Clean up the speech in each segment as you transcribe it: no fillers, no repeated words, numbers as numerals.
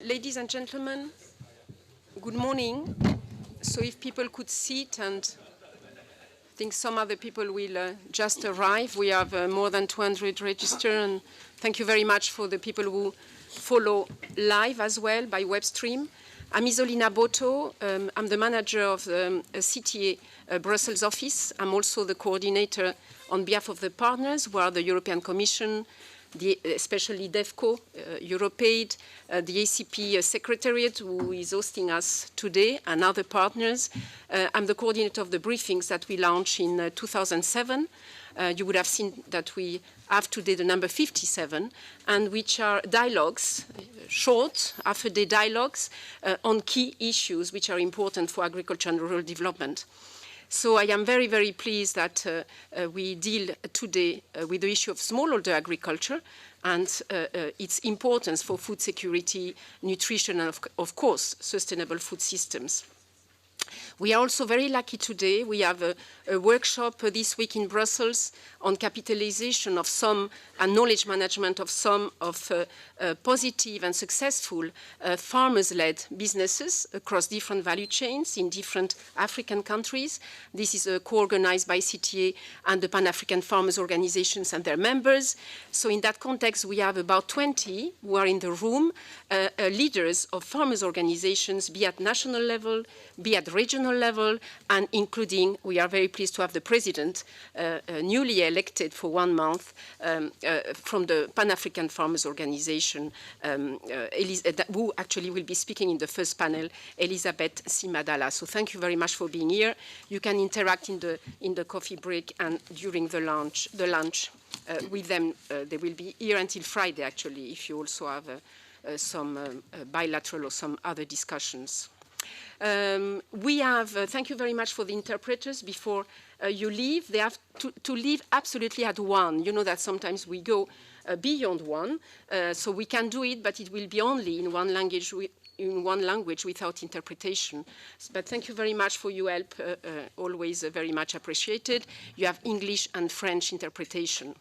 Ladies and gentlemen, good morning. So if people could sit, and I think some other people will just arrive. We have more than 200 registered, and thank you very much for the people who follow live as well by web stream. I'm I.Boto. I'm the manager of the CTA Brussels office. I'm also the coordinator on behalf of the partners, who are the European Commission, especially DEFCO, Europeaid, the ACP Secretariat, who is hosting us today, and other partners. I'm the coordinator of the briefings that we launched in 2007. You would have seen that we have today the number 57, and which are dialogues, short, half-a-day dialogues on key issues which are important for agriculture and rural development. So I am very, very pleased that we deal today with the issue of smallholder agriculture and its importance for food security, nutrition, and of course, sustainable food systems. We are also very lucky today. We have a workshop this week in Brussels on capitalization of some and knowledge management of some of positive and successful farmers-led businesses across different value chains in different African countries. This is co-organized by CTA and the Pan-African Farmers Organizations and their members. So in that context, we have about 20 who are in the room, leaders of farmers organizations, be at national level, be at regional level, and including, we are very pleased to have the president, newly elected for 1 month from the Pan-African Farmers Organization, who actually will be speaking in the first panel, Elizabeth Simadala. So thank you very much for being here. You can interact in the coffee break and during the lunch with them. They will be here until Friday, actually, if you also have some bilateral or some other discussions. We have, thank you very much for the interpreters. Before you leave, they have to leave absolutely at 1. You know that sometimes we go beyond 1, so we can do it, but it will be only in one language without interpretation. But thank you very much for your help, always very much appreciated. You have English and French interpretation.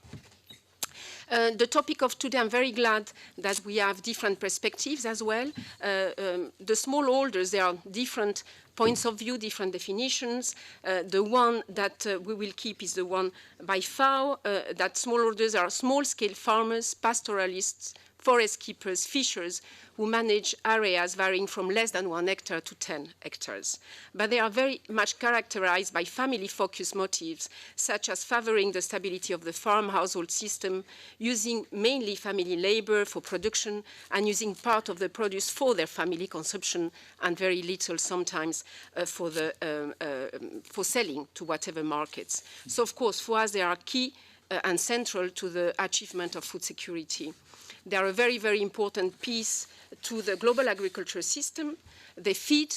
The topic of today, I'm very glad that we have different perspectives as well. The smallholders, there are different points of view, different definitions. The one that we will keep is the one by FAO, that smallholders are small-scale farmers, pastoralists, forest keepers, fishers, who manage areas varying from less than 1 hectare to 10 hectares. But they are very much characterized by family-focused motives, such as favoring the stability of the farm household system, using mainly family labor for production, and using part of the produce for their family consumption, and very little sometimes for selling to whatever markets. So of course, for us, they are key and central to the achievement of food security. They are a very, very important piece to the global agriculture system. They feed,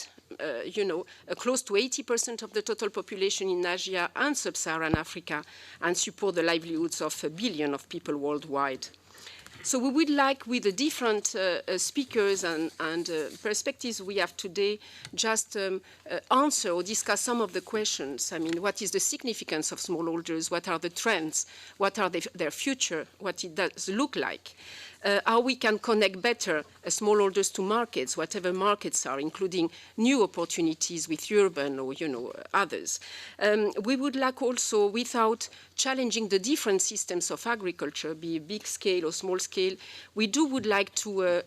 close to 80% of the total population in Asia and sub-Saharan Africa, and support the livelihoods of 1 billion of people worldwide. So we would like, with the different speakers and perspectives we have today, just answer or discuss some of the questions. I mean, what is the significance of smallholders? What are the trends? What are their future? What it does look like? How we can connect better smallholders to markets, whatever markets are, including new opportunities with urban or, others. We would like also, without challenging the different systems of agriculture, be it big scale or small scale, we would like to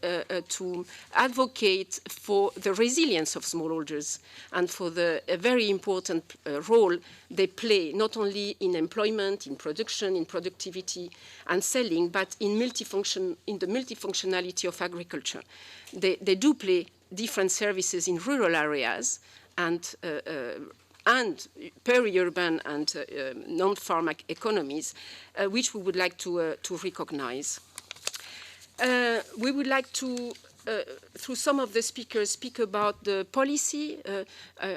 advocate for the resilience of smallholders and for the very important role they play, not only in employment, in production, in productivity and selling, but in the multifunctionality of agriculture. They do play different services in rural areas and peri-urban and non-farm economies, which we would like to recognize. We would like to, through some of the speakers, speak about the policy.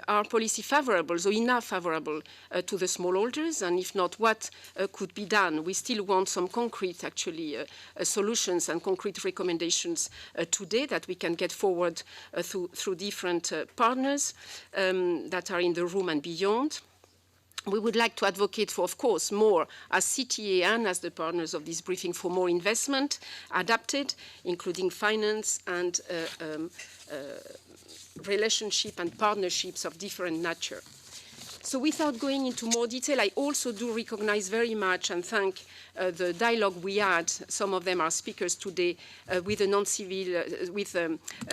Are policy favorable, so enough favorable to the smallholders, and if not, what could be done? We still want some concrete, actually, solutions and concrete recommendations today that we can get forward through different partners that are in the room and beyond. We would like to advocate for, of course, more as CTA and as the partners of this briefing for more investment adapted, including finance and relationship and partnerships of different nature. So without going into more detail, I also do recognize very much and thank the dialogue we had. Some of them are speakers today with the non-civil, with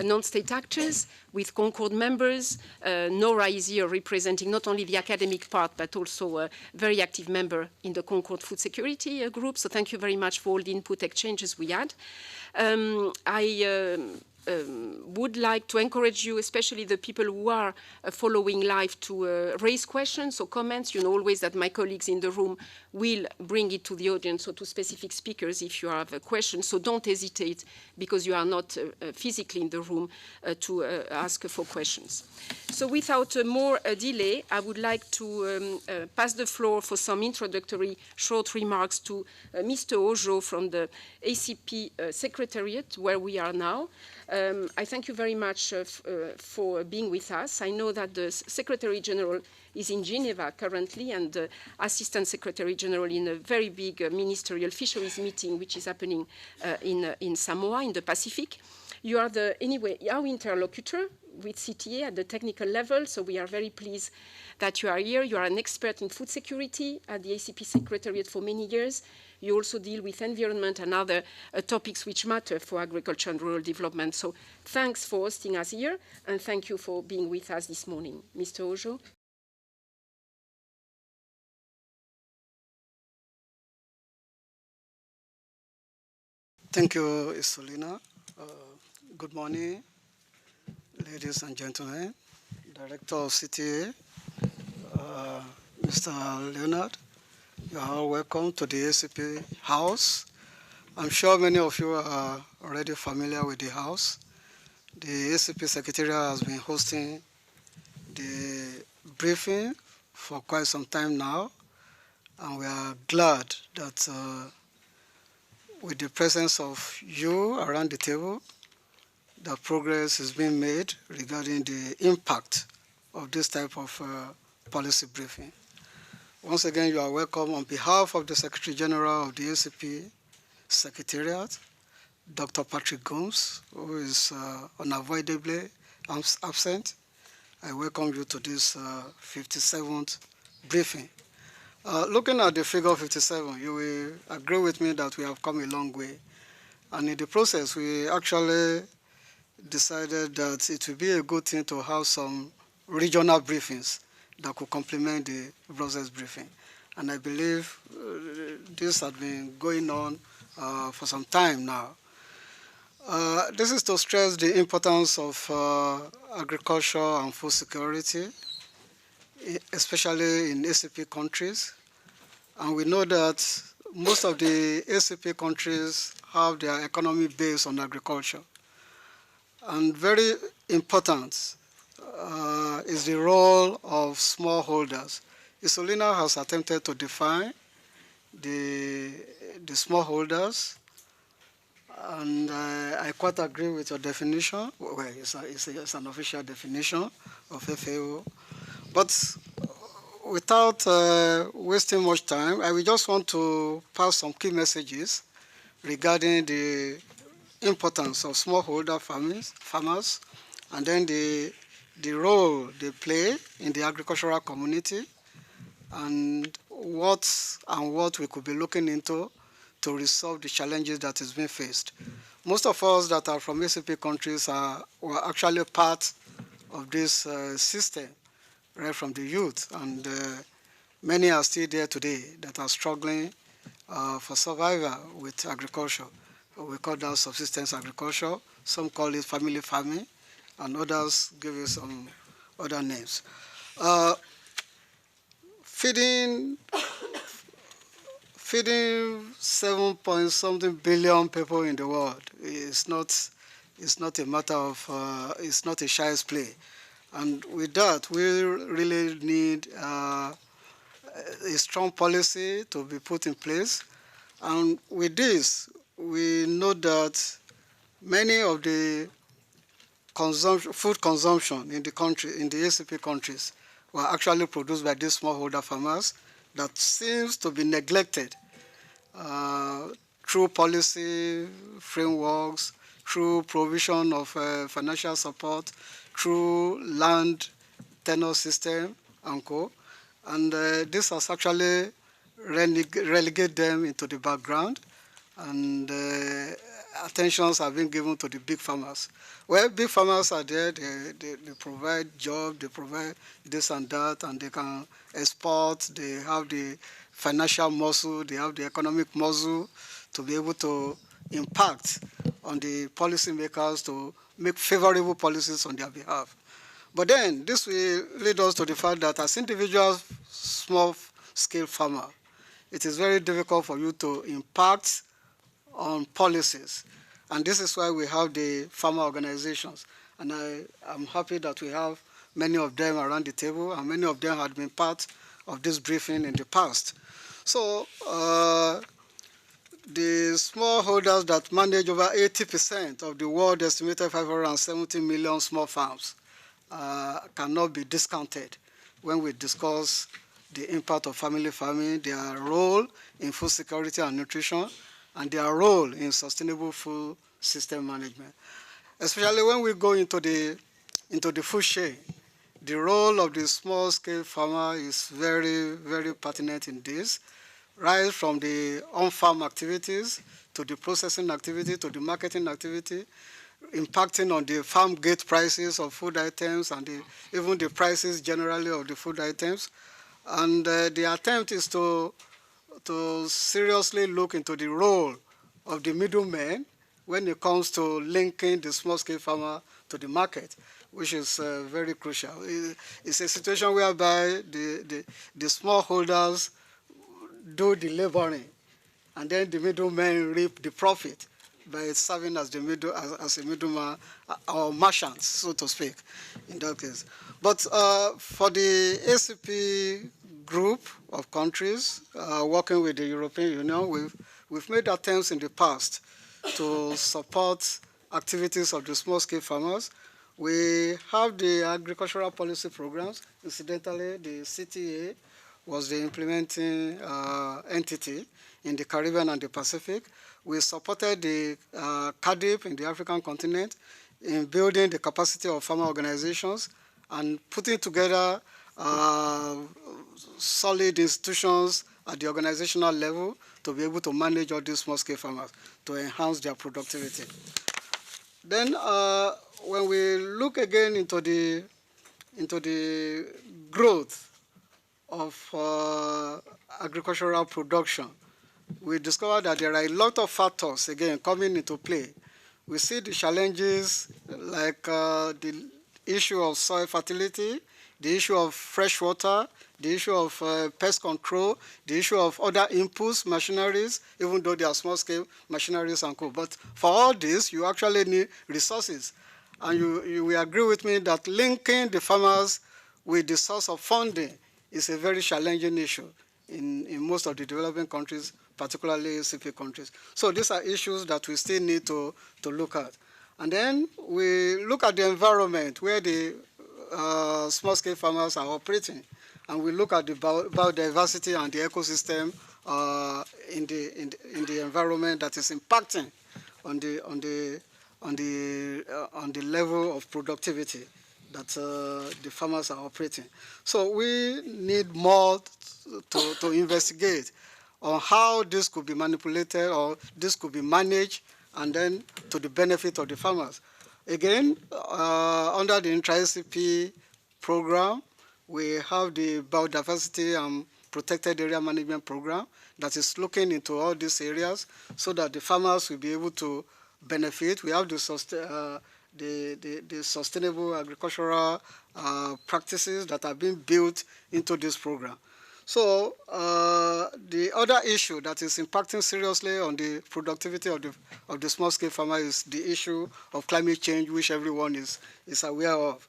non-state actors, with Concord members. Nora is here representing not only the academic part, but also a very active member in the Concord Food Security group. So thank you very much for all the input exchanges we had. Would like to encourage you, especially the people who are following live, to raise questions or comments. You know always that my colleagues in the room will bring it to the audience or to specific speakers if you have a question. So don't hesitate, because you are not physically in the room, to ask for questions. So without more delay, I would like to pass the floor for some introductory short remarks to Mr. Ojo from the ACP Secretariat, where we are now. I thank you very much for being with us. I know that the Secretary General is in Geneva currently, and the Assistant Secretary General in a very big ministerial fisheries meeting, which is happening in Samoa, in the Pacific. You are anyway, our interlocutor with CTA at the technical level, so we are very pleased that you are here. You are an expert in food security at the ACP Secretariat for many years. You also deal with environment and other topics which matter for agriculture and rural development. So thanks for hosting us here, and thank you for being with us this morning. Mr. Ojo. Thank you, Isolina. Good morning, ladies and gentlemen. Director of CTA, Mr. Leonard, you are all welcome to the ACP House. I'm sure many of you are already familiar with the house. The ACP Secretariat has been hosting the briefing for quite some time now, and we are glad that with the presence of you around the table, the progress is being made regarding the impact of this type of policy briefing. Once again, you are welcome on behalf of the Secretary General of the ACP Secretariat, Dr. Patrick Gomes, who is unavoidably absent. I welcome you to this 57th briefing. Looking at the figure 57, you will agree with me that we have come a long way. And in the process, we actually decided that it would be a good thing to have some regional briefings that could complement the Brussels briefing. And I believe this has been going on for some time now. This is to stress the importance of agriculture and food security, especially in ACP countries. And we know that most of the ACP countries have their economy based on agriculture. And very important is the role of smallholders. Isolina has attempted to define the smallholders, and I quite agree with your definition. Well, it's an official definition of FAO. But without wasting much time, I will just want to pass some key messages regarding the importance of smallholder farmers, and then the role they play in the agricultural community, and what we could be looking into to resolve the challenges that is being faced. Most of us that are from ACP countries were actually part of this system, right from the youth, and many are still there today that are struggling for survival with agriculture. We call that subsistence agriculture. Some call it family farming, and others give it some other names. Feeding 7-point-something billion people in the world is not a matter of, it's not a child's play. And with that, we really need a strong policy to be put in place. And with this, we know that many of the food consumption in the country, in the ACP countries, were actually produced by these smallholder farmers that seems to be neglected through policy frameworks, through provision of financial support, through land tenure system and co. And this has actually relegated them into the background, and attentions have been given to the big farmers. Well, big farmers are there, they provide jobs, they provide this and that, and they can export, they have the financial muscle, they have the economic muscle to be able to impact on the policymakers to make favorable policies on their behalf. But then this will lead us to the fact that as individual small-scale farmer, it is very difficult for you to impact on policies. And this is why we have the farmer organizations. And I'm happy that we have many of them around the table, and many of them had been part of this briefing in the past. So the smallholders that manage over 80% of the world estimated 570 million small farms cannot be discounted when we discuss the impact of family farming, their role in food security and nutrition, and their role in sustainable food system management. Especially when we go into the food chain, the role of the small-scale farmer is very, very pertinent in this, right from the on-farm activities to the processing activity to the marketing activity, impacting on the farm gate prices of food items and even the prices generally of the food items. And the attempt is to seriously look into the role of the middlemen when it comes to linking the small-scale farmer to the market, which is very crucial. It's a situation whereby the smallholders do the laboring, and then the middlemen reap the profit by serving as a middleman or merchants, so to speak, in that case. But for the ACP group of countries working with the European Union, we've made attempts in the past to support activities of the small-scale farmers. We have the agricultural policy programs. Incidentally, the CTA was the implementing entity in the Caribbean and the Pacific. We supported the CADIP in the African continent in building the capacity of farmer organizations and putting together solid institutions at the organizational level to be able to manage all these small-scale farmers to enhance their productivity. Then when we look again into the growth of agricultural production, we discovered that there are a lot of factors, again, coming into play. We see the challenges like the issue of soil fertility, the issue of fresh water, the issue of pest control, the issue of other inputs, machineries, even though they are small-scale machineries and co. But for all this, you actually need resources. And you will agree with me that linking the farmers with the source of funding is a very challenging issue in most of the developing countries, particularly ACP countries. So these are issues that we still need to look at. And then we look at the environment where the small-scale farmers are operating, and we look at the biodiversity and the ecosystem in the environment that is impacting on the level of productivity that the farmers are operating. So we need more to investigate on how this could be manipulated or this could be managed, and then to the benefit of the farmers. Again, under the intra-ACP program, we have the biodiversity and protected area management program that is looking into all these areas so that the farmers will be able to benefit. We have the sustainable agricultural practices that are being built into this program. So the other issue that is impacting seriously on the productivity of the small-scale farmer is the issue of climate change, which everyone is aware of.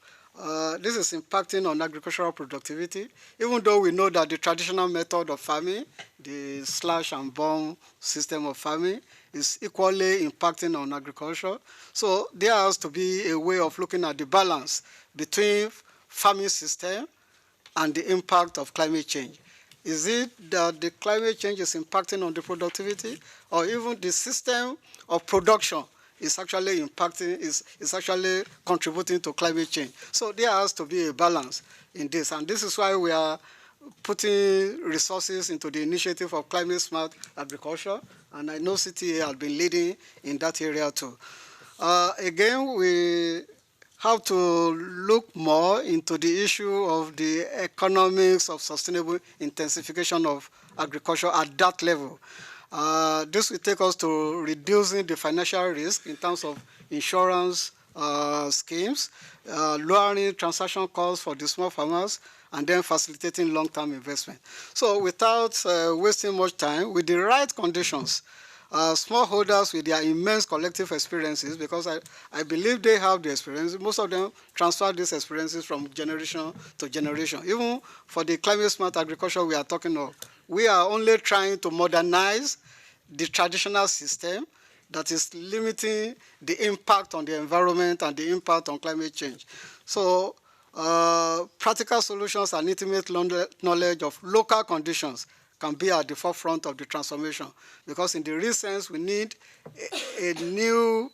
This is impacting on agricultural productivity, even though we know that the traditional method of farming, the slash and burn system of farming, is equally impacting on agriculture. So there has to be a way of looking at the balance between farming system and the impact of climate change. Is it that the climate change is impacting on the productivity, or even the system of production is actually impacting, is actually contributing to climate change? So there has to be a balance in this, and this is why we are putting resources into the initiative of climate smart agriculture, and I know CTA has been leading in that area too. Again, we have to look more into the issue of the economics of sustainable intensification of agriculture at that level. This will take us to reducing the financial risk in terms of insurance schemes, lowering transaction costs for the small farmers, and then facilitating long-term investment. So without wasting much time, with the right conditions, smallholders with their immense collective experiences, because I believe they have the experience. Most of them transfer these experiences from generation to generation. Even for the climate smart agriculture we are talking of, we are only trying to modernize the traditional system that is limiting the impact on the environment and the impact on climate change. So practical solutions and intimate knowledge of local conditions can be at the forefront of the transformation, because in the real sense we need a new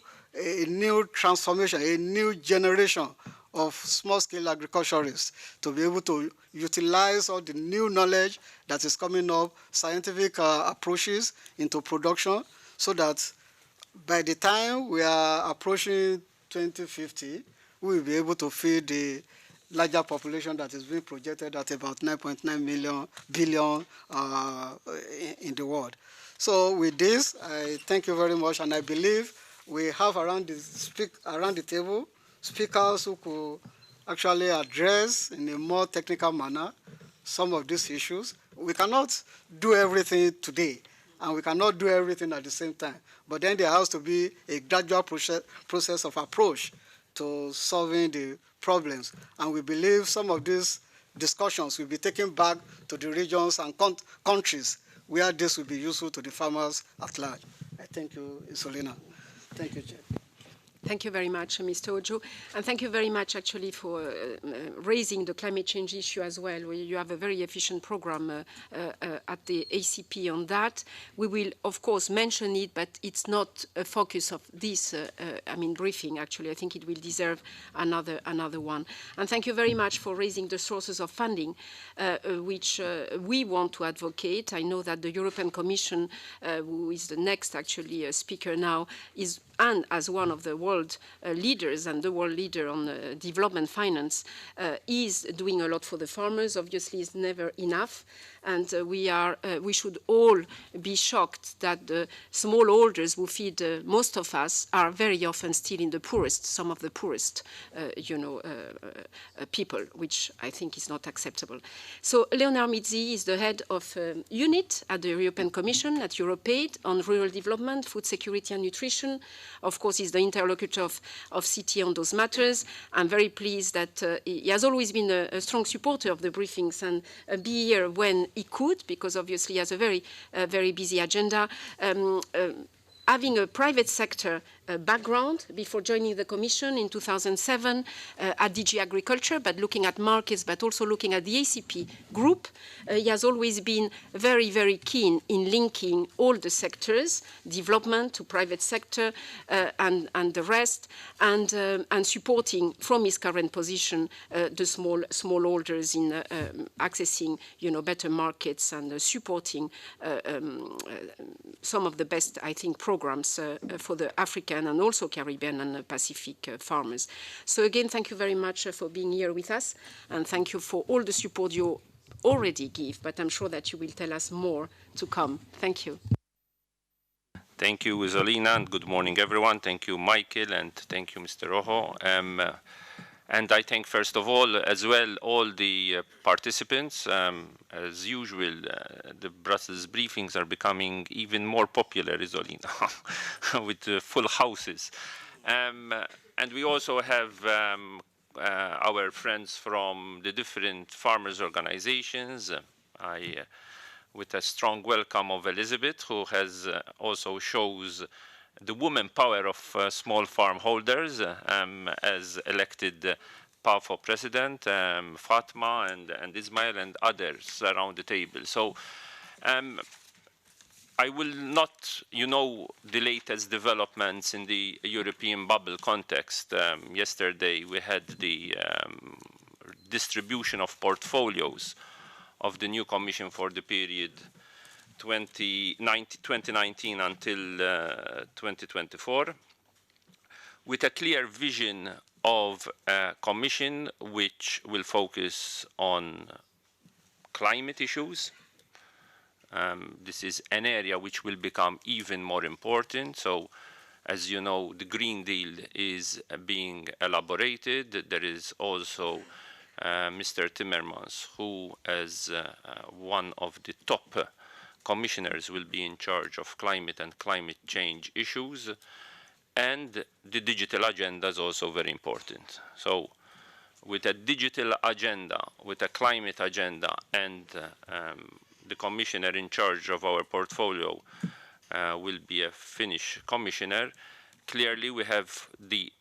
transformation, a new generation of small-scale agriculturists to be able to utilize all the new knowledge that is coming up, scientific approaches into production, so that by the time we are approaching 2050, we will be able to feed the larger population that is being projected at about 9.9 billion in the world. So with this, I thank you very much, and I believe we have around the table speakers who could actually address in a more technical manner some of these issues. We cannot do everything today, and we cannot do everything at the same time. But then there has to be a gradual process of approach to solving the problems. And we believe some of these discussions will be taken back to the regions and countries where this will be useful to the farmers at large. I thank you, Isolina. Thank you, Chair. Thank you very much, Mr. Ojo. And thank you very much, actually, for raising the climate change issue as well. You have a very efficient program at the ACP on that. We will, of course, mention it, but it's not a focus of this, briefing, actually. I think it will deserve another one. And thank you very much for raising the sources of funding, which we want to advocate. I know that the European Commission, who is the next, actually, speaker now, is, and as one of the world leaders and the world leader on development finance, is doing a lot for the farmers. Obviously, it's never enough. And we should all be shocked that the smallholders who feed most of us are very often still in the poorest, some of the poorest, people, which I think is not acceptable. So Leonard Mizzi is the head of unit at the European Commission at Europeaid on rural development, food security and nutrition. Of course, he's the interlocutor of CTA on those matters. I'm very pleased that he has always been a strong supporter of the briefings and be here when he could, because obviously he has a very busy agenda. Having a private sector background before joining the Commission in 2007 at DG Agriculture, but looking at markets, but also looking at the ACP group. He has always been very, very keen in linking all the sectors, development to private sector and the rest, and supporting from his current position the smallholders in accessing better markets and supporting some of the best, I think, programs for the African and also Caribbean and Pacific farmers. So again, thank you very much for being here with us, and thank you for all the support you already give, but I'm sure that you will tell us more to come. Thank you. Thank you, Isolina, and good morning, everyone. Thank you, Michael, and thank you, Mr. Rojo. And I thank, first of all, as well, all the participants. As usual, the Brussels briefings are becoming even more popular, Isolina, with full houses. And we also have our friends from the different farmers' organizations. With a strong welcome of Elizabeth, who has also shows the woman power of small farm holders as elected PAFO president, Fatma and Ismail and others around the table. So I will not, the latest developments in the European bubble context. Yesterday we had the distribution of portfolios of the new Commission for the period 2019 until 2024, with a clear vision of a Commission which will focus on climate issues. This is an area which will become even more important. So, as you know, the Green Deal is being elaborated. There is also Mr. Timmermans, who, as one of the top commissioners, will be in charge of climate and climate change issues. And the digital agenda is also very important. So, with a digital agenda, with a climate agenda, and the commissioner in charge of our portfolio will be a Finnish commissioner. Clearly, we have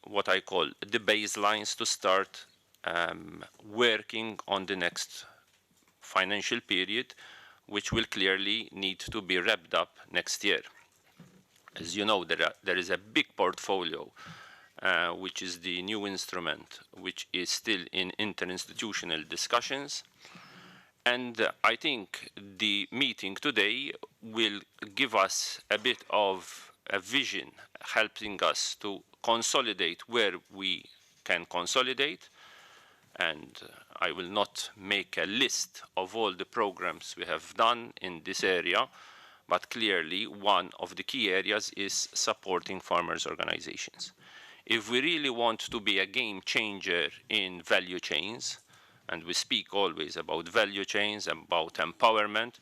what I call the baselines to start working on the next financial period, which will clearly need to be wrapped up next year. As you know, there is a big portfolio, which is the new instrument, which is still in interinstitutional discussions. And I think the meeting today will give us a bit of a vision, helping us to consolidate where we can consolidate. And I will not make a list of all the programs we have done in this area, but clearly one of the key areas is supporting farmers' organizations. If we really want to be a game changer in value chains, and we speak always about value chains, about empowerment,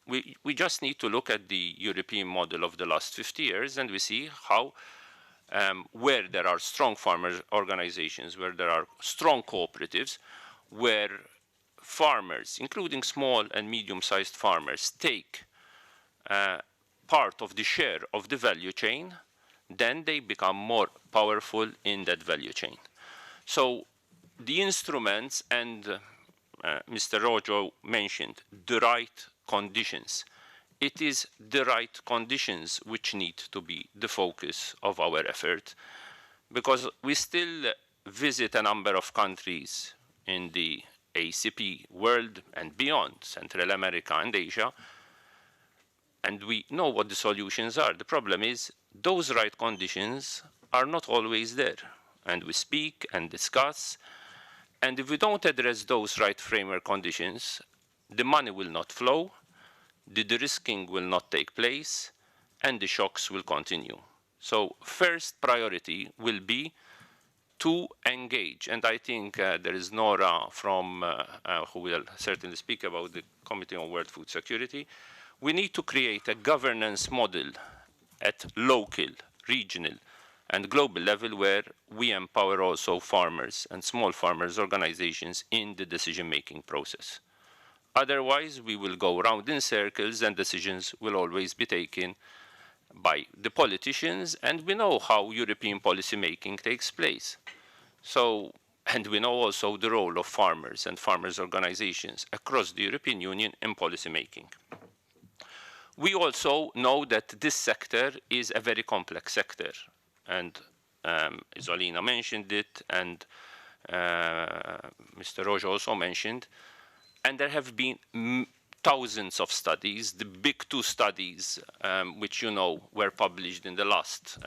we just need to look at the European model of the last 50 years, and we see how, where there are strong farmers' organizations, where there are strong cooperatives, where farmers, including small and medium-sized farmers, take part of the share of the value chain, then they become more powerful in that value chain. So the instruments, and Mr. Rojo mentioned the right conditions. It is the right conditions which need to be the focus of our effort, because we still visit a number of countries in the ACP world and beyond, Central America and Asia, and we know what the solutions are. The problem is those right conditions are not always there, and we speak and discuss. And if we don't address those right framework conditions, the money will not flow, the de-risking will not take place, and the shocks will continue. So first priority will be to engage. And I think there is Nora who will certainly speak about the Committee on World Food Security. We need to create a governance model at local, regional, and global level where we empower also farmers and small farmers organizations in the decision-making process. Otherwise, we will go round in circles and decisions will always be taken by the politicians, and we know how European policy making takes place. So, and we know also the role of farmers and farmers organizations across the European Union in policy making. We also know that this sector is a very complex sector. And Isolina mentioned it, and Mr. Rojo also mentioned, and there have been thousands of studies. The big two studies, which you know were published in the last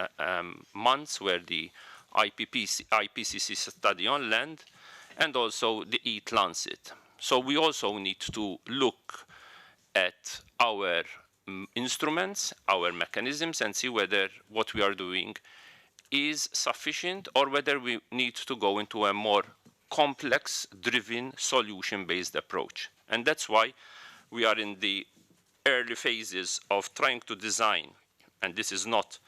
months, were the IPCC study on land, and also the EAT Lancet. So we also need to look at our instruments, our mechanisms, and see whether what we are doing is sufficient or whether we need to go into a more complex, driven, solution-based approach. And that's why we are in the early phases of trying to design, and this is not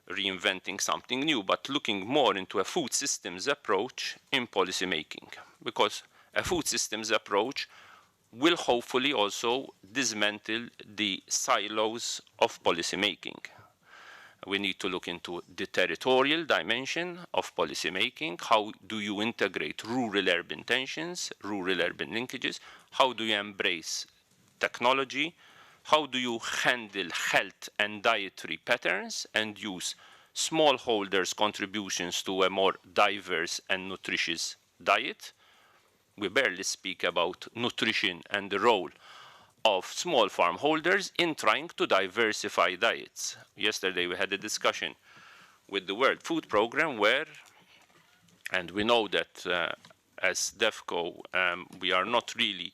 reinventing something new, but looking more into a food systems approach in policy making, because a food systems approach will hopefully also dismantle the silos of policy making. We need to look into the territorial dimension of policymaking. How do you integrate rural-urban tensions, rural-urban linkages? How do you embrace technology? How do you handle health and dietary patterns and use smallholders' contributions to a more diverse and nutritious diet? We barely speak about nutrition and the role of small farm holders in trying to diversify diets. Yesterday we had a discussion with the World Food Programme where, and we know that as DEFCO, we are not really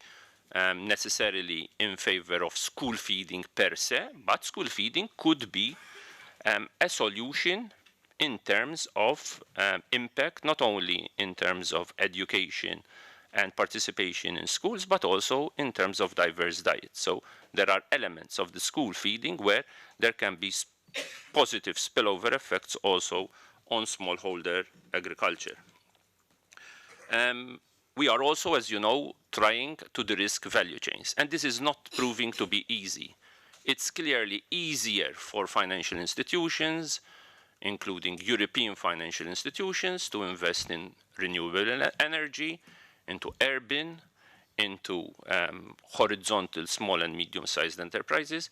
necessarily in favor of school feeding per se, but school feeding could be a solution in terms of impact, not only in terms of education and participation in schools, but also in terms of diverse diets. So there are elements of the school feeding where there can be positive spillover effects also on smallholder agriculture. We are also, as you know, trying to de-risk value chains, and this is not proving to be easy. It's clearly easier for financial institutions, including European financial institutions, to invest in renewable energy, into urban, into horizontal small and medium-sized enterprises.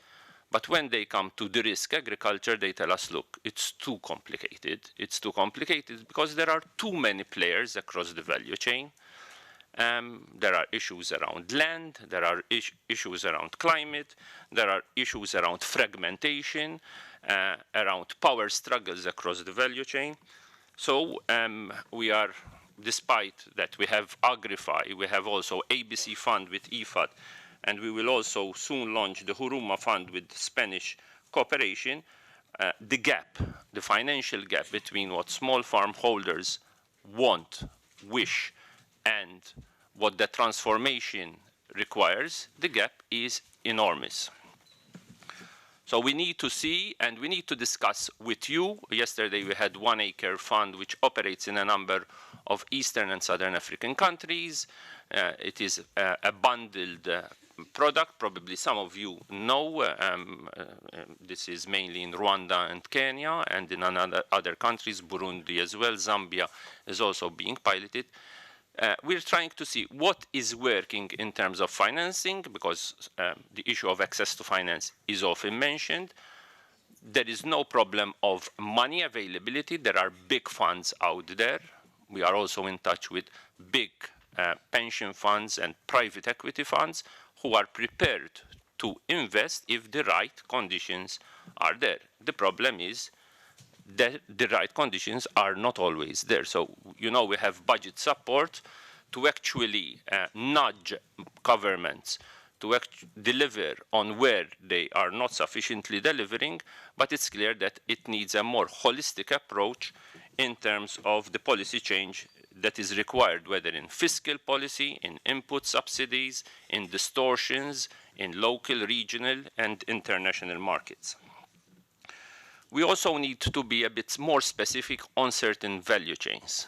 But when they come to de-risk agriculture, they tell us, look, it's too complicated. It's too complicated because there are too many players across the value chain. There are issues around land, there are issues around climate, there are issues around fragmentation, around power struggles across the value chain. So we are, despite that we have Agrify, we have also ABC Fund with IFAD, and we will also soon launch the Huruma Fund with Spanish cooperation. The gap, the financial gap between what small farm holders want, wish, and what the transformation requires, the gap is enormous. So we need to see and we need to discuss with you. Yesterday we had 1 Acre Fund which operates in a number of Eastern and Southern African countries. It is a bundled product. Probably some of you know this is mainly in Rwanda and Kenya and in other countries, Burundi as well. Zambia is also being piloted. We're trying to see what is working in terms of financing, because the issue of access to finance is often mentioned. There is no problem of money availability. There are big funds out there. We are also in touch with big pension funds and private equity funds who are prepared to invest if the right conditions are there. The problem is that the right conditions are not always there. So, you know, we have budget support to actually nudge governments to deliver on where they are not sufficiently delivering, but it's clear that it needs a more holistic approach in terms of the policy change that is required, whether in fiscal policy, in input subsidies, in distortions, in local, regional, and international markets. We also need to be a bit more specific on certain value chains.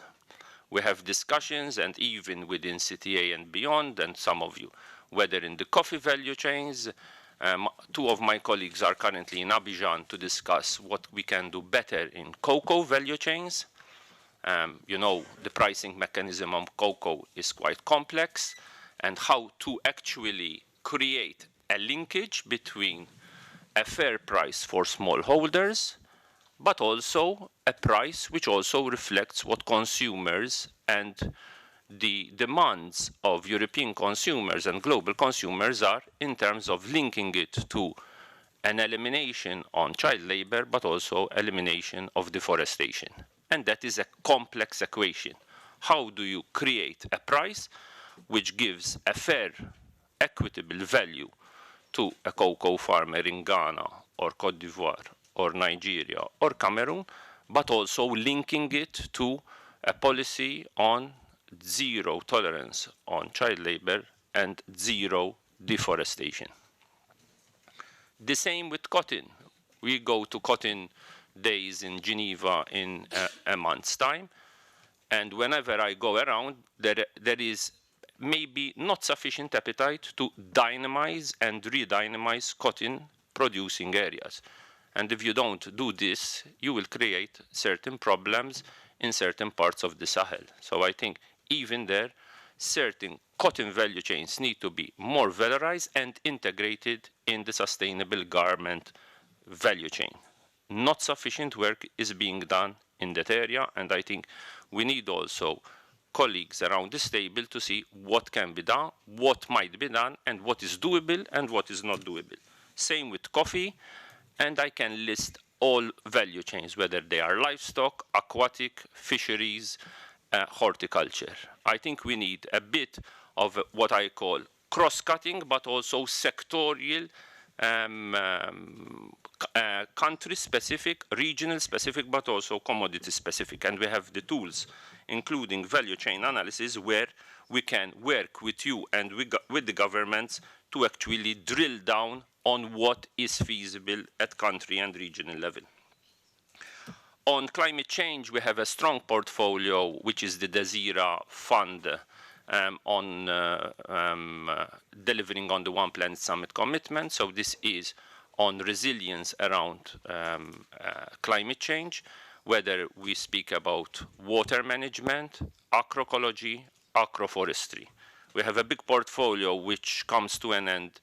We have discussions, and even within CTA and beyond, and some of you, whether in the coffee value chains. 2 of my colleagues are currently in Abidjan to discuss what we can do better in cocoa value chains. You know, the pricing mechanism of cocoa is quite complex, and how to actually create a linkage between a fair price for smallholders, but also a price which also reflects what consumers and the demands of European consumers and global consumers are, in terms of linking it to an elimination on child labor, but also elimination of deforestation. And that is a complex equation. How do you create a price which gives a fair, equitable value to a cocoa farmer in Ghana or Cote d'Ivoire or Nigeria or Cameroon, but also linking it to a policy on zero tolerance on child labor and zero deforestation. The same with cotton. We go to cotton days in Geneva in a month's time, and whenever I go around, there is maybe not sufficient appetite to dynamize and re-dynamize cotton producing areas. And if you don't do this, you will create certain problems in certain parts of the Sahel. So I think even there, certain cotton value chains need to be more valorized and integrated in the sustainable garment value chain. Not sufficient work is being done in that area, and I think we need also colleagues around this table to see what can be done, what might be done, and what is doable and what is not doable. Same with coffee, and I can list all value chains, whether they are livestock, aquatic, fisheries, horticulture. I think we need a bit of what I call cross-cutting, but also sectorial, country-specific, regional-specific, but also commodity-specific. And we have the tools, including value chain analysis, where we can work with you and with the governments to actually drill down on what is feasible at country and regional level. On climate change, we have a strong portfolio, which is the Desira Fund, on delivering on the One Planet Summit commitment. So this is on resilience around climate change, whether we speak about water management, agroecology, agroforestry. We have a big portfolio which comes to an end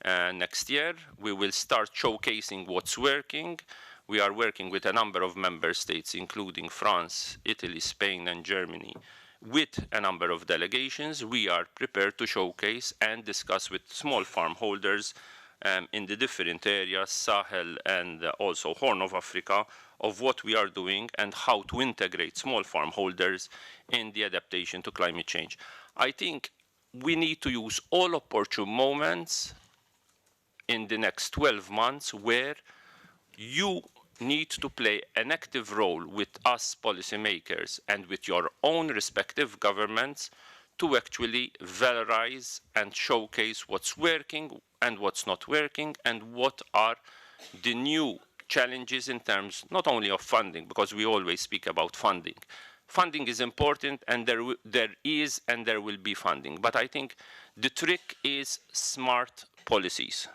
next year. We will start showcasing what's working. We are working with a number of member states, including France, Italy, Spain, and Germany, with a number of delegations. We are prepared to showcase and discuss with small farm holders in the different areas, Sahel and also Horn of Africa, of what we are doing and how to integrate small farm holders in the adaptation to climate change. I think we need to use all opportune moments in the next 12 months where you need to play an active role with us policymakers and with your own respective governments to actually valorize and showcase what's working and what's not working and what are the new challenges in terms not only of funding, because we always speak about funding. Funding is important, and there is and there will be funding. But I think the trick is smart policies.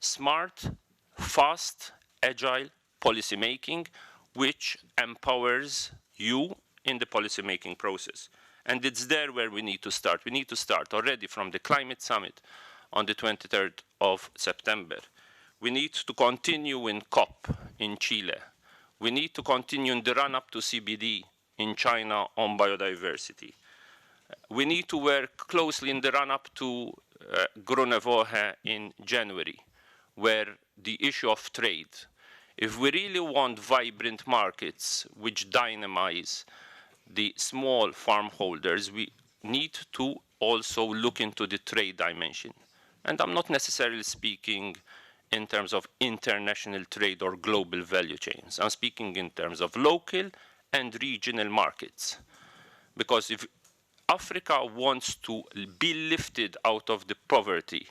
Smart, fast, agile policy making, which empowers you in the policy making process. And it's there where we need to start. We need to start already from the climate summit on the 23rd of September. We need to continue in COP in Chile. We need to continue in the run-up to CBD in China on biodiversity. We need to work closely in the run-up to Grønne in January, where the issue of trade. If we really want vibrant markets which dynamize the small farm holders, we need to also look into the trade dimension. And I'm not necessarily speaking in terms of international trade or global value chains. I'm speaking in terms of local and regional markets. Because if Africa wants to be lifted out of the poverty,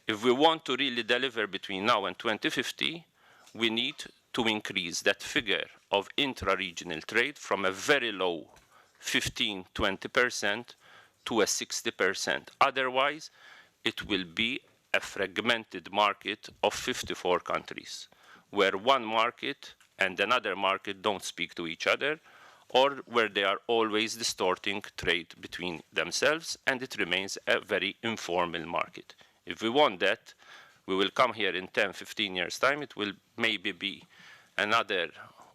if we want to really deliver between now and 2050, we need to increase that figure of intra-regional trade from a very low 15–20% to a 60%. Otherwise, it will be a fragmented market of 54 countries, where one market and another market don't speak to each other, or where they are always distorting trade between themselves, and it remains a very informal market. If we want that, we will come here in 10–15 years' time. It will maybe be another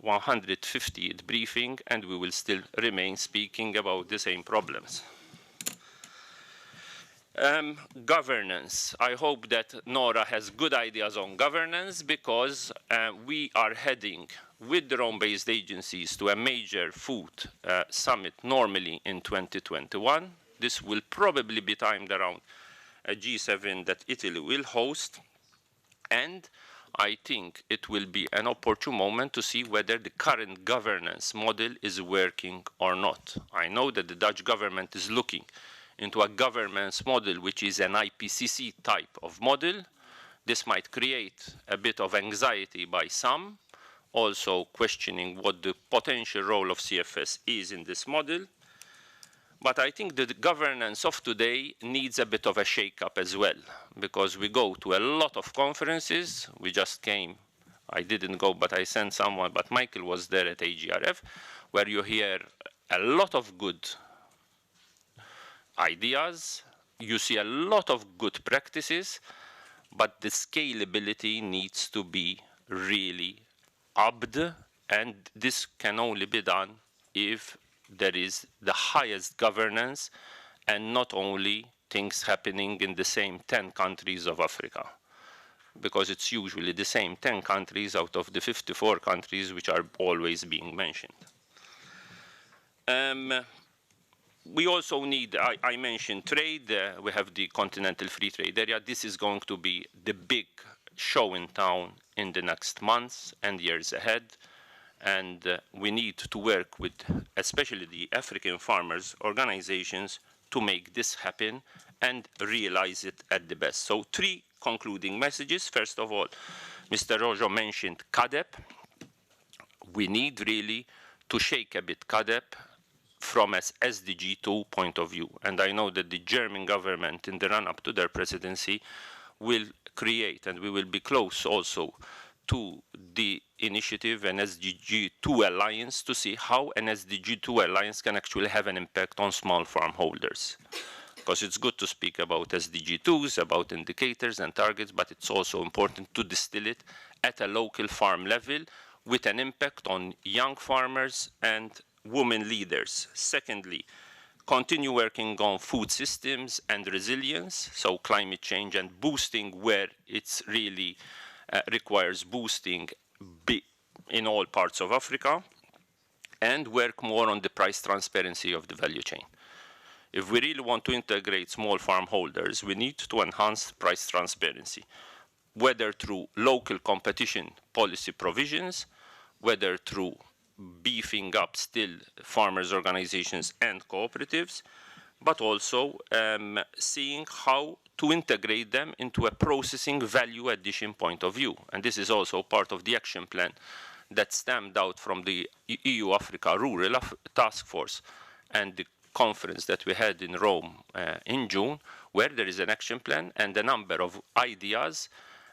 150th briefing, and we will still remain speaking about the same problems. Governance. I hope that Nora has good ideas on governance, because we are heading with the Rome-based agencies to a major food summit normally in 2021. This will probably be timed around a G7 that Italy will host, and I think it will be an opportune moment to see whether the current governance model is working or not. I know that the Dutch government is looking into a governance model which is an IPCC type of model. This might create a bit of anxiety by some, also questioning what the potential role of CFS is in this model. But I think that the governance of today needs a bit of a shake-up as well, because we go to a lot of conferences. We just came I didn't go, but I sent someone, but Michael was there at AGRF, where you hear a lot of good ideas, you see a lot of good practices, but the scalability needs to be really upped, and this can only be done if there is the highest governance and not only things happening in the same 10 countries of Africa, because it's usually the same 10 countries out of the 54 countries which are always being mentioned. We also need, I mentioned trade, we have the Continental Free Trade Area. This is going to be the big show in town in the next months and years ahead. And we need to work with especially the African farmers organizations to make this happen and realize it at the best. So 3 concluding messages. First of all, Mr. Rojo mentioned CADEP. We need really to shake a bit CADEP from an SDG 2 point of view. And I know that the German government in the run-up to their presidency will create, and we will be close also to the initiative, an SDG 2 alliance, to see how an SDG 2 alliance can actually have an impact on small farm holders. Because it's good to speak about SDG 2s, about indicators and targets, but it's also important to distill it at a local farm level with an impact on young farmers and women leaders. Secondly, continue working on food systems and resilience, so climate change and boosting where it's really requires boosting in all parts of Africa, and work more on the price transparency of the value chain. If we really want to integrate small farm holders, we need to enhance price transparency, whether through local competition policy provisions, whether through beefing up still farmers' organizations and cooperatives, but also seeing how to integrate them into a processing value addition point of view. And this is also part of the action plan that stemmed out from the EU-Africa Rural Task Force and the conference that we had in Rome in June, where there is an action plan and a number of ideas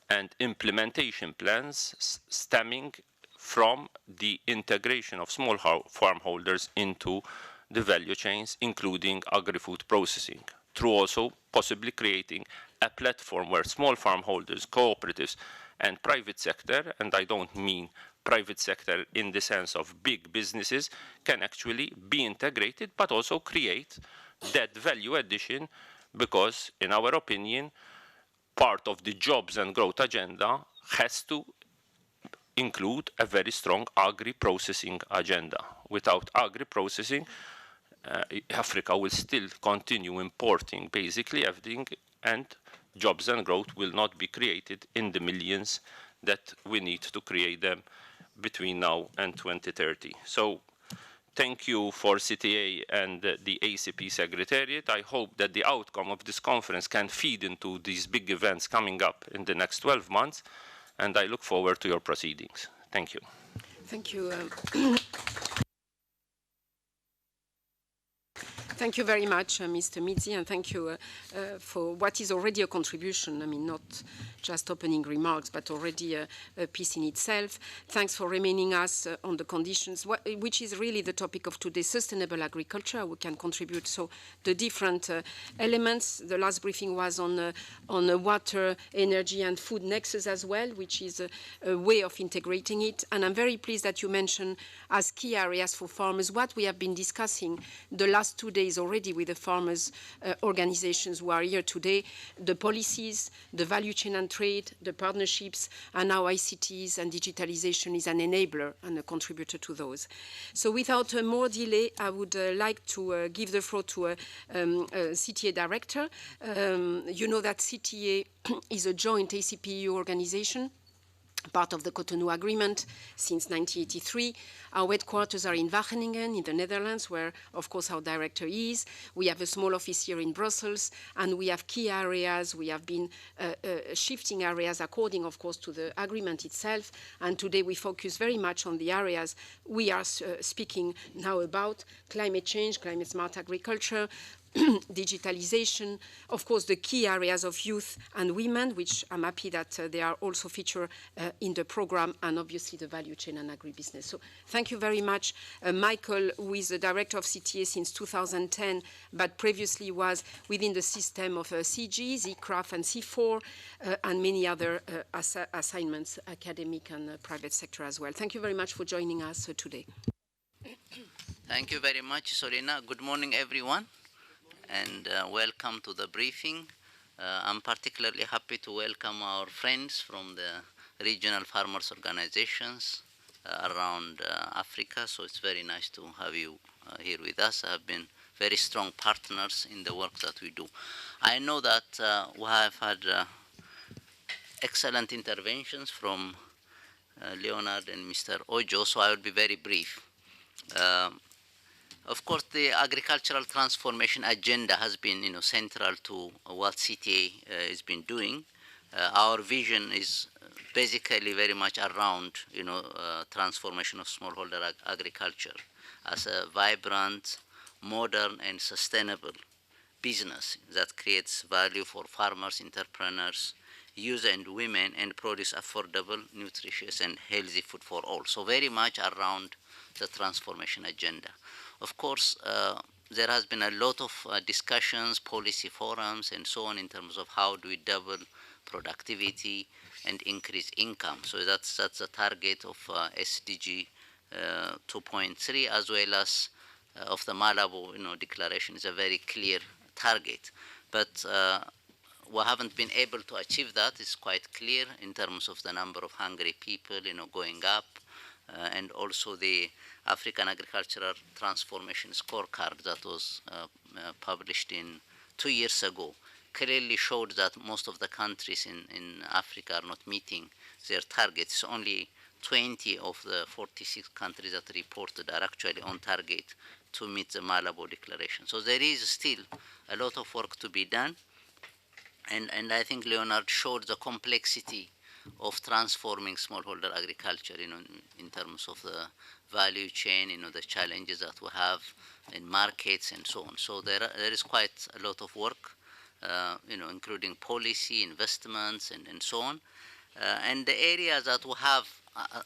and implementation plans stemming from the integration of small farm holders into the value chains, including agri-food processing, through also possibly creating a platform where small farm holders, cooperatives, and private sector, and I don't mean private sector in the sense of big businesses, can actually be integrated, but also create that value addition, because in our opinion, part of the jobs and growth agenda has to include a very strong agri-processing agenda. Without agri-processing, Africa will still continue importing basically everything, and jobs and growth will not be created in the millions that we need to create them between now and 2030. So thank you for CTA and the ACP Secretariat. I hope that the outcome of this conference can feed into these big events coming up in the next 12 months, and I look forward to your proceedings. Thank you. Thank you. Thank you very much, Mr. Mizzi, and thank you for what is already a contribution. I mean, not just opening remarks, but already a piece in itself. Thanks for reminding us on the conditions, which is really the topic of today, sustainable agriculture. We can contribute. So the different elements. The last briefing was on water, energy, and food nexus as well, which is a way of integrating it. And I'm very pleased that you mentioned as key areas for farmers what we have been discussing the last 2 days already with the farmers' organizations who are here today, the policies, the value chain and trade, the partnerships, and now ICTs and digitalization is an enabler and a contributor to those. So without more delay, I would like to give the floor to a CTA director. You know that CTA is a joint ACP-EU organization, part of the Cotonou Agreement since 1983. Our headquarters are in Wageningen in the Netherlands, where, of course, our director is. We have a small office here in Brussels, and we have key areas. We have been shifting areas according, of course, to the agreement itself. And today we focus very much on the areas we are speaking now about: climate change, climate smart agriculture, digitalization, of course, the key areas of youth and women, which I'm happy that they are also featured in the program, and obviously the value chain and agribusiness. So thank you very much, Michael, who is the director of CTA since 2010, but previously was within the system of CG, ZCRAF, and C4, and many other assignments, academic and private sector as well. Thank you very much for joining us today. Thank you very much, Sorina. Good morning, everyone, and welcome to the briefing. I'm particularly happy to welcome our friends from the regional farmers organizations around Africa, so it's very nice to have you here with us. I've been very strong partners in the work that we do. I know that we have had excellent interventions from Leonard and Mr. Ojo, so I will be very brief. Of course, the agricultural transformation agenda has been, central to what CTA has been doing. Our vision is basically very much around, transformation of smallholder agriculture as a vibrant, modern, and sustainable business that creates value for farmers, entrepreneurs, youth and women, and produce affordable, nutritious, and healthy food for all. So very much around the transformation agenda. Of course, there has been a lot of discussions, policy forums, and so on in terms of how do we double productivity and increase income. So that's the target of SDG 2.3, as well as of the Malabo declaration. Is a very clear target, but we haven't been able to achieve that. It's quite clear in terms of the number of hungry people going up, and also the African Agricultural Transformation Scorecard that was published 2 years ago clearly showed that most of the countries in Africa are not meeting their targets. Only 20 of the 46 countries that reported are actually on target to meet the Malabo Declaration. So there is still a lot of work to be done, and I think Leonard showed the complexity of transforming smallholder agriculture, in terms of the value chain, the challenges that we have in markets and so on. So there is quite a lot of work, including policy, investments, and so on. And the areas that we have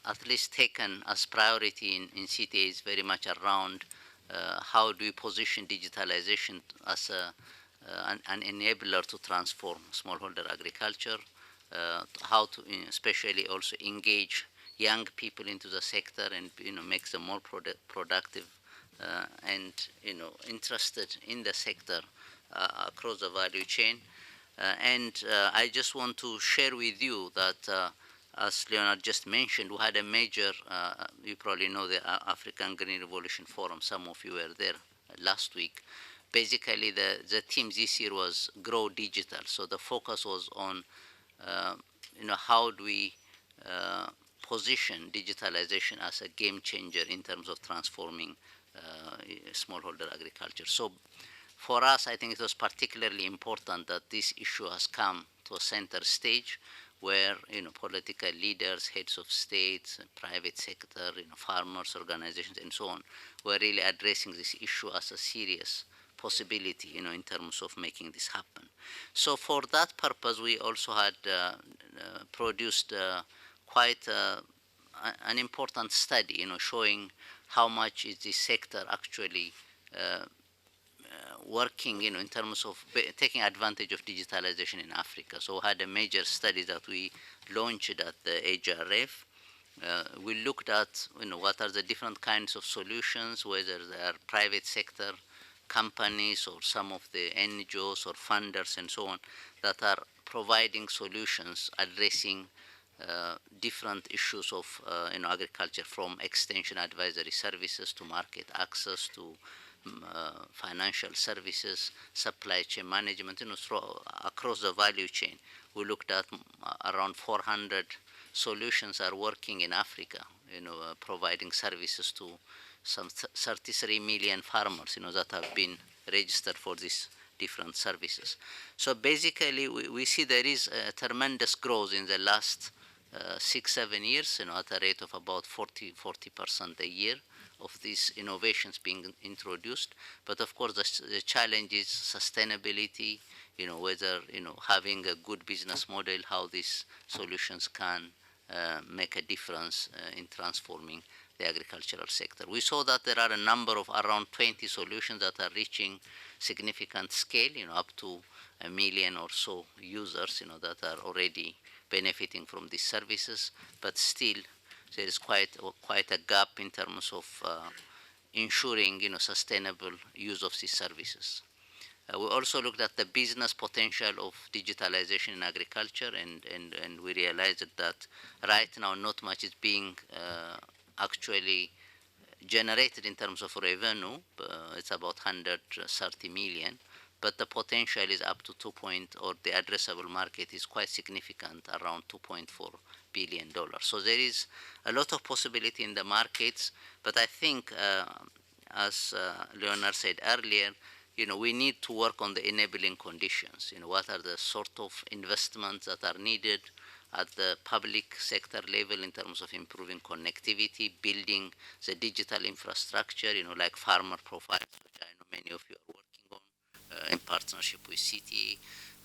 at least taken as priority in CTA is very much around how do we position digitalization as an enabler to transform smallholder agriculture, how to especially also engage young people into the sector and make them more productive and interested in the sector across the value chain. And I just want to share with you that as Leonard just mentioned, we had a major, you probably know the African Green Revolution Forum, some of you were there last week. Basically the theme this year was Grow Digital, so the focus was on how do we position digitalization as a game changer in terms of transforming smallholder agriculture. So for us, I think it was particularly important that this issue has come to a center stage where political leaders, heads of states, private sector, farmers, organizations, and so on, were really addressing this issue as a serious possibility, in terms of making this happen. So for that purpose, we also had produced quite an important study, showing how much is this sector actually working, in terms of taking advantage of digitalization in Africa. So we had a major study that we launched at the HRF. We looked at, what are the different kinds of solutions, whether they are private sector companies or some of the NGOs or funders and so on, that are providing solutions addressing different issues of agriculture, from extension advisory services to market access to financial services, supply chain management, across the value chain. We looked at around 400 solutions are working in Africa, providing services to some 33 million farmers, that have been registered for these different services. So basically, we see there is a tremendous growth in the last 6-7 years, at a rate of about 40% a year of these innovations being introduced. But of course, the challenge is sustainability, whether, having a good business model, how these solutions can make a difference in transforming the agricultural sector. We saw that there are a number of around 20 solutions that are reaching significant scale, up to 1 million or so users, that are already benefiting from these services, but still there is quite a gap in terms of ensuring, sustainable use of these services. We also looked at the business potential of digitalization in agriculture, and we realized that right now not much is being actually generated in terms of revenue. It's about 130 million, but the potential is up to or the addressable market is quite significant, around $2.4 billion. So there is a lot of possibility in the markets, but I think, as Leonard said earlier, we need to work on the enabling conditions. What are the sort of investments that are needed at the public sector level in terms of improving connectivity, building the digital infrastructure, like farmer profiles, which I know many of you are working on in partnership with CTA,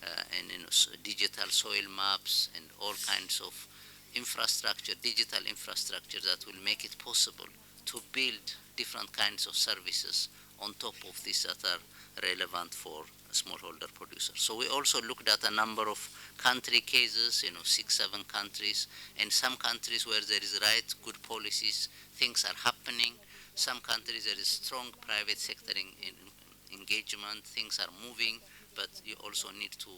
and digital soil maps and all kinds of infrastructure, digital infrastructure that will make it possible to build different kinds of services on top of these that are relevant for smallholder producers. So we also looked at a number of country cases, 6-7 countries, and some countries where there is good policies, things are happening. Some countries there is strong private sector engagement, things are moving, but you also need to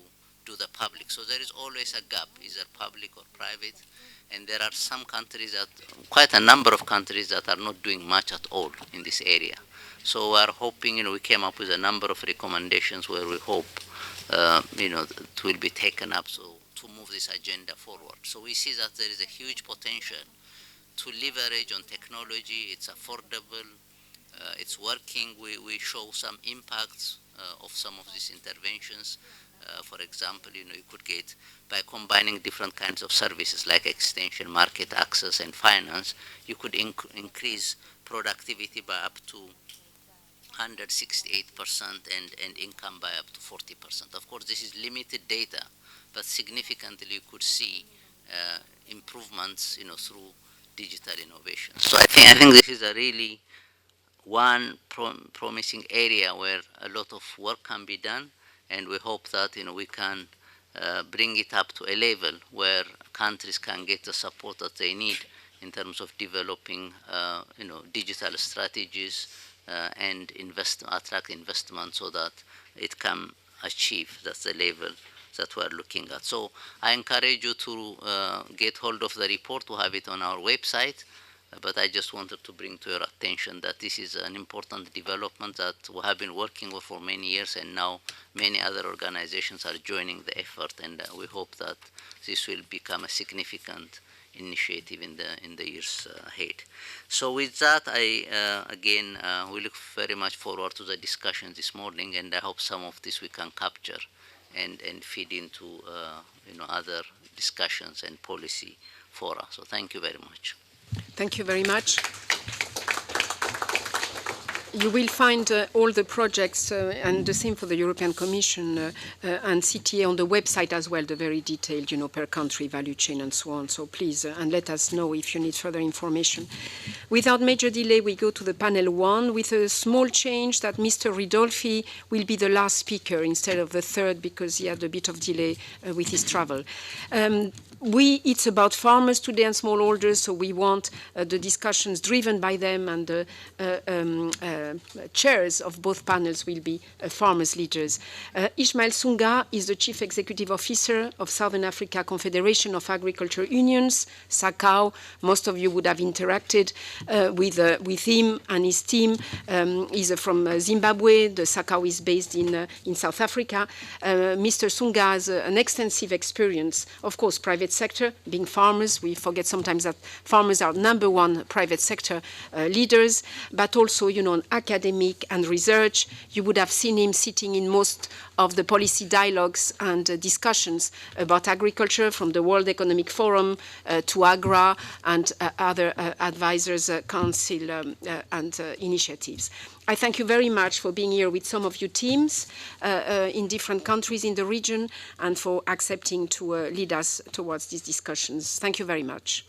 do the public. So there is always a gap, either public or private, and there are some countries quite a number of countries that are not doing much at all in this area. So we are hoping, we came up with a number of recommendations where we hope, it will be taken up to move this agenda forward. So we see that there is a huge potential to leverage on technology. It's affordable, it's working. We show some impacts of some of these interventions. For example, you could get, by combining different kinds of services like extension, market access, and finance, you could increase productivity by up to 168% and income by up to 40%. Of course, this is limited data, but significantly you could see improvements, through digital innovation. So I think this is a really one promising area where a lot of work can be done, and we hope that we can bring it up to a level where countries can get the support that they need in terms of developing digital strategies and attract investment so that it can achieve that's the level that we're looking at. So I encourage you to get hold of the report. We have it on our website. But I just wanted to bring to your attention that this is an important development that we have been working with for many years, and now many other organizations are joining the effort, and we hope that this will become a significant initiative in the years ahead. So with that, we look very much forward to the discussion this morning, and I hope some of this we can capture and feed into other discussions and policy fora. So thank you very much. Thank you very much. You will find all the projects, and the same for the European Commission and CTA on the website as well, the very detailed, per country, value chain, and so on. So please, and let us know if you need further information. Without major delay, we go to the panel 1 with a small change that Mr. Ridolfi will be the last speaker instead of the third because he had a bit of delay with his travel. It's about farmers today and smallholders, so we want the discussions driven by them, and the chairs of both panels will be farmers' leaders. Ismail Sunga is the Chief Executive Officer of Southern Africa Confederation of Agriculture Unions, SACAU. Most of you would have interacted with him and his team. He's from Zimbabwe. The SACAU is based in South Africa. Mr. Sunga has an extensive experience, of course, private private sector, being farmers. We forget sometimes that farmers are #1 private sector leaders, but also, on academic and research. You would have seen him sitting in most of the policy dialogues and discussions about agriculture, from the World Economic Forum to AGRA and other advisors, council and initiatives. I thank you very much for being here with some of your teams in different countries in the region and for accepting to lead us towards these discussions. Thank you very much.